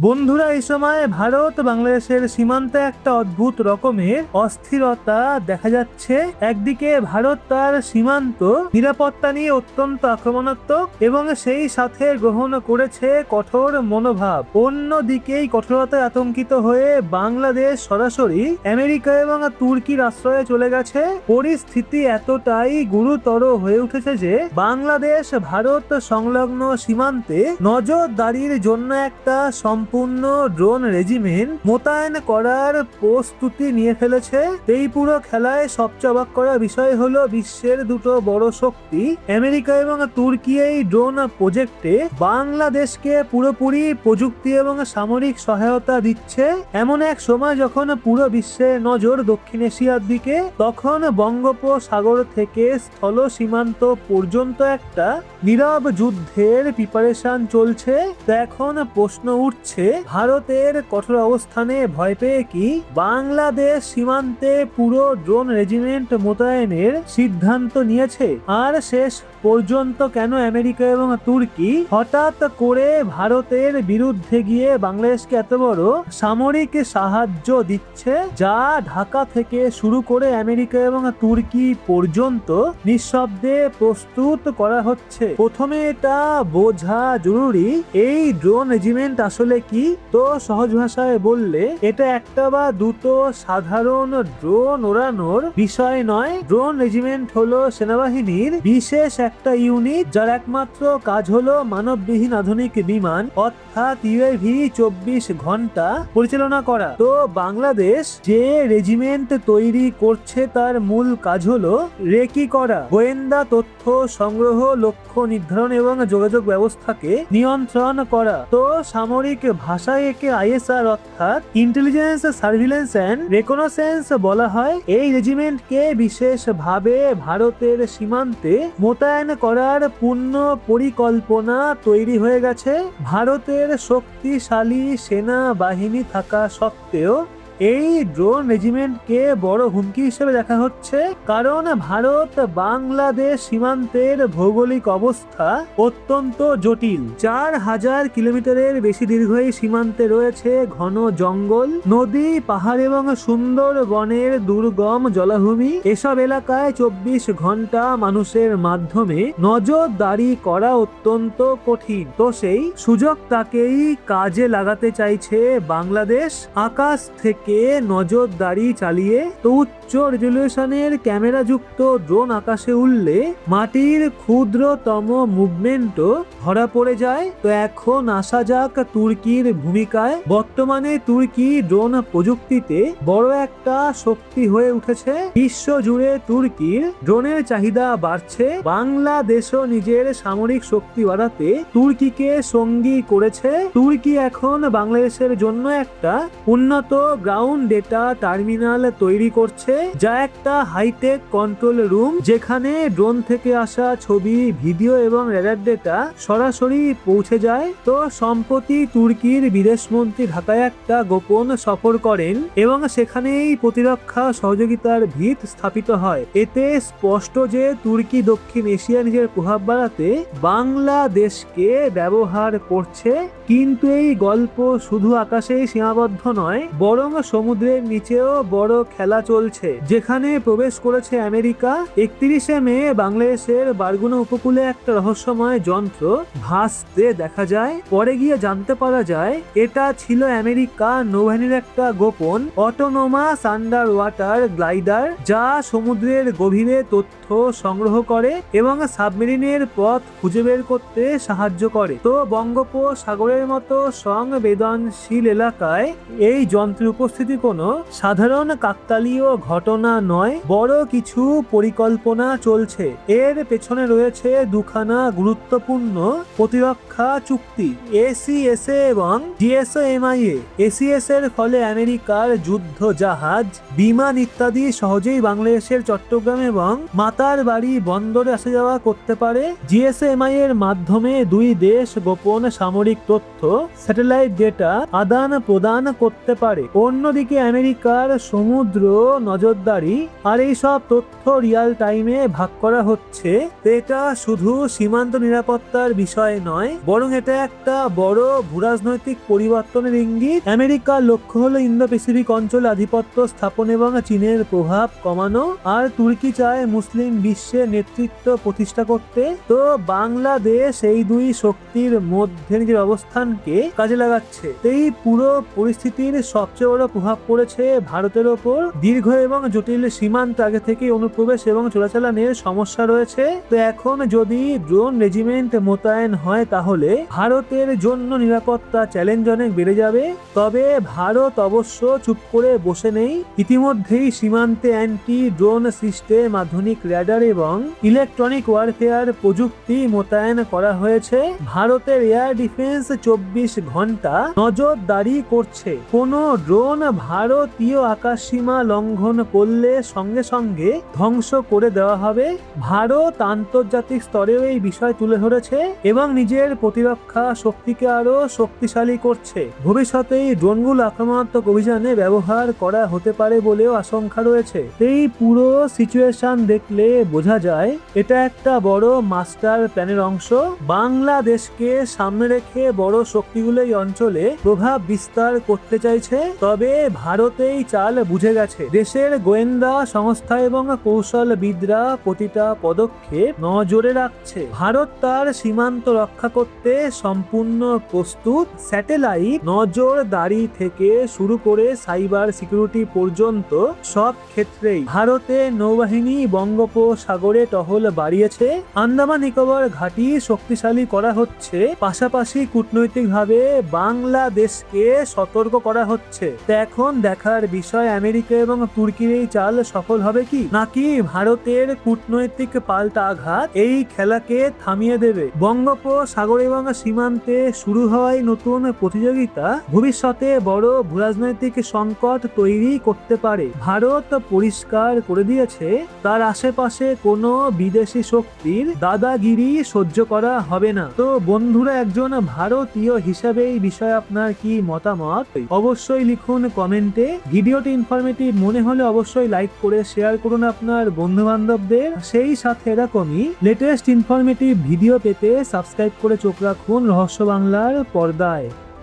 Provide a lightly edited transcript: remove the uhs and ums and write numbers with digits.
বন্ধুরা, এই সময় ভারত বাংলাদেশের সীমান্তে একটা অদ্ভুত রকমের অস্থিরতা দেখা যাচ্ছে। একদিকে ভারত তার সীমান্ত নিরাপত্তা নিয়ে অত্যন্ত আক্রমণাত্মক এবং সেই সাথে গ্রহণ করেছে কঠোর মনোভাব। অন্যদিকেই কঠোরতায় আতঙ্কিত হয়ে বাংলাদেশ সরাসরি আমেরিকা এবং তুর্কির আশ্রয়ে চলে গেছে। পরিস্থিতি এতটাই গুরুতর হয়ে উঠেছে যে বাংলাদেশ ভারত সংলগ্ন সীমান্তে নজরদারির জন্য একটা সম্পূর্ণ ড্রোন রেজিমেন্ট মোতায়েন করার প্রস্তুতি নিয়ে ফেলেছে। এই পুরো খেলায় সবচেয়ে অবাক করা বিষয় হলো বিশ্বের দুটো বড় শক্তি আমেরিকা এবং তুর্কি এই ড্রোন প্রজেক্টে বাংলাদেশকে পুরোপুরি প্রযুক্তি এবং সামরিক সহায়তা দিচ্ছে। এমন এক সময় যখন পুরো বিশ্বের নজর দক্ষিণ এশিয়ার দিকে, তখন বঙ্গোপসাগর থেকে স্থল সীমান্ত পর্যন্ত একটা নীরব যুদ্ধের প্রিপারেশন চলছে। তো এখন প্রশ্ন উঠছে, ভারতের কঠোর অবস্থানে ভয় পেয়ে কি বাংলাদেশ সীমান্তে পুরো ড্রোন রেজিমেন্ট মোতায়েনের সিদ্ধান্ত নিয়েছে? আর শেষ পর্যন্ত কেন আমেরিকা এবং তুর্কি হঠাৎ করে ভারতের বিরুদ্ধে গিয়ে বাংলাদেশকে এত বড় সামরিক সাহায্য দিচ্ছে, যা ঢাকা থেকে শুরু করে আমেরিকা এবং তুর্কি পর্যন্ত নিঃশব্দে প্রস্তুত করা হচ্ছে? প্রথমে এটা বোঝা জরুরি, এই ড্রোন রেজিমেন্ট আসলে কি। তো সহজ ভাষায় বললে এটা একটা বা দুটো সাধারণ ড্রোন ওড়ানোর বিষয় নয়। ড্রোন রেজিমেন্ট হলো সেনাবাহিনীর বিশেষ একটা ইউনিট, যার একমাত্র কাজ হলো মানববিহীন আধুনিক বিমান অর্থাৎ ইউএভি 24 ঘন্টা পরিচালনা করা। তো বাংলাদেশ যে রেজিমেন্ট তৈরি করছে তার মূল কাজ হলো রেকি করা, গোয়েন্দা তথ্য সংগ্রহ, লক্ষ্য নির্ধারণ এবং যোগাযোগ ব্যবস্থাকে নিয়ন্ত্রণ করা। তো সামরিক ভাষায় একে আইএসআর অর্থাৎ ইন্টেলিজেন্স সার্ভিলেন্স এন্ড রেকনোসেন্স বলা হয়। এই রেজিমেন্টকে বিশেষভাবে ভারতের সীমান্তে মোতায়েন করার পূর্ণ পরিকল্পনা তৈরি হয়ে গেছে। ভারতের শক্তিশালী সেনা বাহিনী থাকা সত্ত্বেও এই ড্রোন রেজিমেন্টকে বড় হুমকি হিসেবে দেখা হচ্ছে, কারণ ভারত বাংলাদেশ সীমান্তের ভৌগোলিক অবস্থা অত্যন্ত জটিল। 4000 কিলোমিটারের বেশি দীর্ঘ এই সীমান্তে রয়েছে ঘন জঙ্গল, নদী, পাহাড় এবং সুন্দর বনের দুর্গম জলাভূমি। এসব এলাকায় 24 ঘন্টা মানুষের মাধ্যমে নজরদারি করা অত্যন্ত কঠিন। তো সেই সুযোগটাকেই কাজে লাগাতে চাইছে বাংলাদেশ। আকাশ থেকে নজরদারি চালিয়ে তো উচ্চ রেজলিউশনের ক্যামেরা যুক্ত ড্রোন আকাশে উড়লে মাটির ক্ষুদ্রতম মুভমেন্টও ধরা পড়ে যায়। তো এখন আসা যাক তুর্কির ভূমিকায়। বর্তমানে তুর্কি ড্রোন প্রযুক্তিতে বড় একটা শক্তি হয়ে উঠেছে। বিশ্ব জুড়ে তুর্কির ড্রোনের চাহিদা বাড়ছে। বাংলাদেশও নিজের সামরিক শক্তি বাড়াতে তুর্কিকে সঙ্গী করেছে। তুর্কি এখন বাংলাদেশের জন্য একটা উন্নত গ্রাউন্ড ডেটা টার্মিনাল তৈরি করছে, যা একটা হাইটেক কন্ট্রোল রুম, যেখানে ড্রোন থেকে আসা ছবি, ভিডিও এবং রেডার ডেটা সরাসরি পৌঁছে যায়। তো সম্প্রতি তুর্কির বিদেশমন্ত্রী ঢাকায় একটা গোপন সফর করেন এবং সেখানেই প্রতিরক্ষা সহযোগিতার ভিত স্থাপিত হয়। এতে স্পষ্ট যে তুর্কি দক্ষিণ এশিয়া নিজের প্রভাব বাড়াতে বাংলাদেশকে ব্যবহার করছে। কিন্তু এই গল্প শুধু আকাশেই সীমাবদ্ধ নয়, বরং সমুদ্রের নিচেও বড় খেলা চলছে, যেখানে প্রবেশ করেছে আমেরিকা। 31শে মে বাংলাদেশের বারগুনা উপকূলে একটা রহস্যময় যন্ত্র ভাসতে দেখা যায়। পরে গিয়ে জানতে পারা যায় এটা ছিল আমেরিকা নৌবাহিনীর একটা গোপন অটোনোমাস আন্ডার ওয়াটার গ্লাইডার, যা সমুদ্রের গভীরে তথ্য সংগ্রহ করে এবং সাবমেরিনের পথ খুঁজে বের করতে সাহায্য করে। তো বঙ্গোপসাগরের মতো সংবেদনশীল এলাকায় এই যন্ত্রের উপস্থিতি কোনো সাধারণ কাকতালীয় ঘটনা নয়, বড় কিছু পরিকল্পনা চলছে। এর পেছনে রয়েছে দুখানা গুরুত্বপূর্ণ প্রতিরক্ষা চুক্তি, এসিএসএ এবং জিএসএমআইএ। এসিএস এর ফলে আমেরিকার যুদ্ধ জাহাজ, বিমান ইত্যাদি সহজেই বাংলাদেশের চট্টগ্রাম এবং মাতারবাড়ি বন্দরে আসা যাওয়া করতে পারে। জিএসএমআই এর মাধ্যমে দুই দেশ গোপন সামরিক তথ্য, স্যাটেলাইট ডেটা আদান প্রদান করতে পারে। অন্য অন্যদিকে আমেরিকার সমুদ্র নজরদারি আর এই সব তথ্য রিয়াল টাইমে ভাগ করা হচ্ছে। এটা শুধু সীমান্ত নিরাপত্তার বিষয় নয়, বরং এটা একটা বড় ভূরাজনৈতিক পরিবর্তনের ইঙ্গিত। আমেরিকার লক্ষ্য হলো ইন্দো প্যাসিফিক অঞ্চলে আধিপত্য স্থাপন এবং চীনের প্রভাব কমানো, আর তুর্কি চায় মুসলিম বিশ্বে নেতৃত্ব প্রতিষ্ঠা করতে। তো বাংলাদেশ এই দুই শক্তির মধ্যে নিজের অবস্থানকে কাজে লাগাচ্ছে। এই পুরো পরিস্থিতির সবচেয়ে বড় প্রভাব পড়েছে ভারতের ওপর। দীর্ঘ এবং জটিল সীমান্ত আগে থেকেই অনুপ্রবেশ এবং চোরাচালানের সমস্যা রয়েছে। তো এখন যদি ড্রোন রেজিমেন্ট মোতায়েন হয় তাহলে ভারতের জন্য নিরাপত্তা চ্যালেঞ্জ অনেক বেড়ে যাবে। তবে ভারত অবশ্য চুপ করে বসে নেই। ইতিমধ্যেই সীমান্তে অ্যান্টি ড্রোন সিস্টেম, আধুনিক র্যাডার এবং ইলেকট্রনিক ওয়ারফেয়ার প্রযুক্তি মোতায়েন করা হয়েছে। ভারতের এয়ার ডিফেন্স 24 ঘন্টা নজরদারি করছে। কোনো ড্রোন ভারতীয় আকাশসীমা লঙ্ঘন করলে সঙ্গে সঙ্গে ধ্বংস করে দেওয়া হবে। ভারত আন্তর্জাতিক স্তরেও এই বিষয় তুলে ধরেছে এবং নিজের প্রতিরক্ষা শক্তিকে আরো শক্তিশালী করছে। ভবিষ্যতে এই ড্রোনগুলো আক্রমণাত্মক অভিযানে ব্যবহার করা হতে পারে বলেও আশঙ্কা রয়েছে। এই পুরো সিচুয়েশন দেখলে বোঝা যায় এটা একটা বড় মাস্টার প্ল্যানের অংশ। বাংলাদেশকে সামনে রেখে বড় শক্তিগুলো এই অঞ্চলে প্রভাব বিস্তার করতে চাইছে। তবে ভারতেই চাল বুঝে গেছে। দেশের গোয়েন্দা সংস্থা এবং কৌশলবিদরা প্রতিটা পদক্ষেপ নজরে রাখছে। ভারত তার সীমান্ত রক্ষা করতে সম্পূর্ণ প্রস্তুত। স্যাটেলাইট নজরদারি থেকে শুরু করে সাইবার সিকিউরিটি পর্যন্ত সব ক্ষেত্রেই ভারতের নৌবাহিনী বঙ্গোপসাগরে টহল বাড়িয়েছে। আন্দামান নিকোবর ঘাঁটি শক্তিশালী করা হচ্ছে, পাশাপাশি কূটনৈতিকভাবে বাংলাদেশকে সতর্ক করা হচ্ছে। তো এখন দেখার বিষয় আমেরিকা এবং তুর্কির এই চাল সফল হবে কি, নাকি ভারতের কূটনৈতিক পাল্টা আঘাত এই খেলাকে থামিয়ে দেবে। বঙ্গোপসাগর এবং সীমান্তে শুরু হওয়ায় নতুন প্রতিযোগিতা ভবিষ্যতে বড় ভূরাজনৈতিক সংকট তৈরি করতে পারে। ভারত পরিষ্কার করে দিয়েছে তার আশেপাশে কোনো বিদেশি শক্তির দাদাগিরি সহ্য করা হবে না। তো বন্ধুরা, একজন ভারতীয় হিসাবে এই বিষয়ে আপনার কি মতামত অবশ্যই লিখুন কমেন্টে। ভিডিওটি ইনফরমেটিভ মনে হলে অবশ্যই লাইক করে শেয়ার করুন আপনার বন্ধু বান্ধবদের। সেই সাথে এরকমই লেটেস্ট ইনফরমেটিভ ভিডিও পেতে সাবস্ক্রাইব করে চোখ রাখুন রহস্য বাংলার পর্দায়।